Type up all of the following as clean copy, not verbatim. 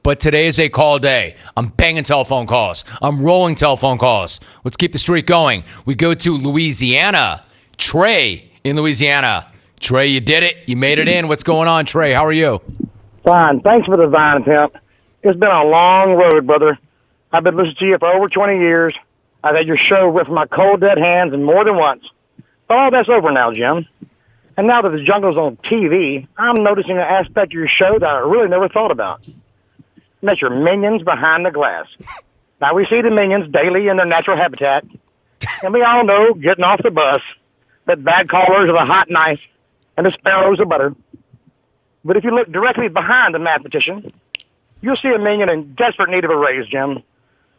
But today is a call day. I'm banging telephone calls. I'm rolling telephone calls. Let's keep the streak going. We go to Louisiana. Trey in Louisiana. Trey, you did it. You made it in. What's going on, Trey? How are you? Fine. Thanks for the vine attempt. It's been a long road, brother. I've been listening to you for over 20 years. I've had your show with my cold, dead hands and more than once. But all that's over now, Jim. And now that the jungle's on TV, I'm noticing an aspect of your show that I really never thought about. That's your minions behind the glass. Now, we see the minions daily in their natural habitat. And we all know, getting off the bus, that bad callers are the hot knife and the sparrows are butter. But if you look directly behind the mathematician, you'll see a minion in desperate need of a raise, Jim.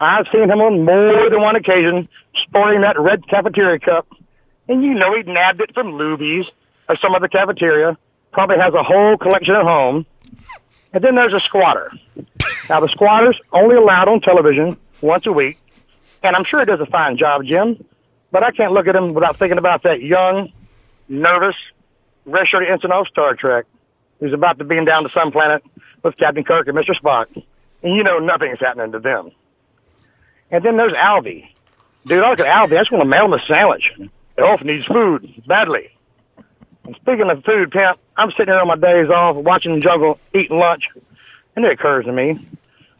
I've seen him on more than one occasion sporting that red cafeteria cup. And you know he nabbed it from Luby's or some other cafeteria. Probably has a whole collection at home. And then there's a squatter. Now, the squatter's only allowed on television once a week. And I'm sure he does a fine job, Jim. But I can't look at him without thinking about that young, nervous, red-shirted ensign of Star Trek who's about to beam down to some planet with Captain Kirk and Mr. Spock. And you know nothing's happening to them. And then there's Alvy. Dude, I look at Alvy, I just want to mail him a sandwich. Elf needs food, badly. And speaking of food, Pimp, I'm sitting here on my days off, watching the jungle, eating lunch, and it occurs to me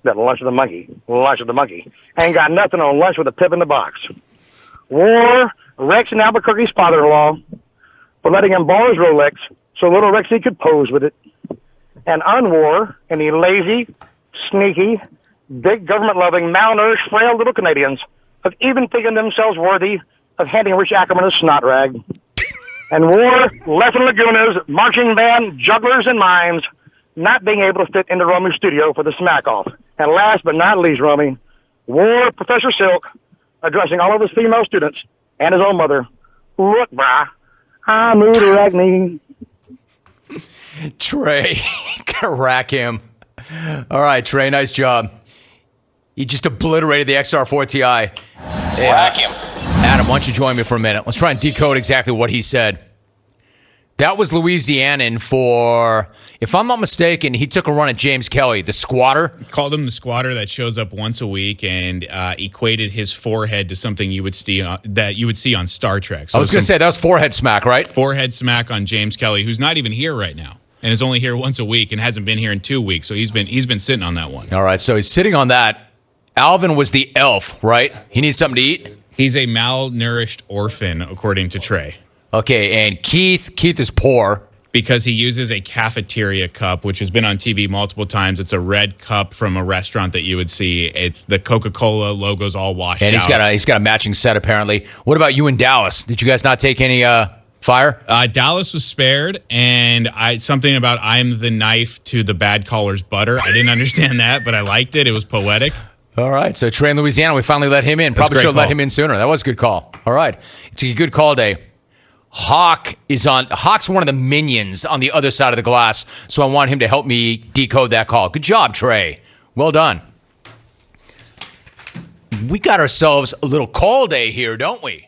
that lunch of the monkey, ain't got nothing on lunch with a pip in the box. War Rex and Albuquerque's father-in-law for letting him borrow his Rolex so little Rexy could pose with it. And unwar any lazy, sneaky, big government-loving, malnourished, frail little Canadians of even thinking themselves worthy of handing Rich Ackerman a snot rag. And war Lesson Laguna's marching band, jugglers, and mimes not being able to fit into Romy's studio for the smack-off. And last but not least, Romy, war Professor Silk addressing all of his female students and his own mother. Look, brah, I moved to Ragni. Trey, gotta rack him. All right, Trey, nice job. He just obliterated the XR4 Ti. Hey, Rack him. Adam, why don't you join me for a minute? Let's try and decode exactly what he said. That was Louisianan for, if I'm not mistaken, he took a run at James Kelly, the squatter. Called him the squatter that shows up once a week and equated his forehead to something you would see on Star Trek. So I was going to say, that was forehead smack, right? Forehead smack on James Kelly, who's not even here right now and is only here once a week and hasn't been here in 2 weeks. So he's been sitting on that one. All right, so he's sitting on that. Alvin was the elf, right? He needs something to eat? He's a malnourished orphan, according to Trey. Okay, and Keith is poor. Because he uses a cafeteria cup, which has been on TV multiple times. It's a red cup from a restaurant that you would see. It's the Coca-Cola logo's all washed out. And he's got a matching set, apparently. What about you and Dallas? Did you guys not take any fire? Dallas was spared, and something about I'm the knife to the bad caller's butter. I didn't understand that, but I liked it. It was poetic. All right, so Trey in Louisiana, we finally let him in. Probably should have let him in sooner. That was a good call. All right, it's a good call day. Hawk's one of the minions on the other side of the glass, so I want him to help me decode that call. Good job, Trey. Well done. We got ourselves a little call day here, don't we?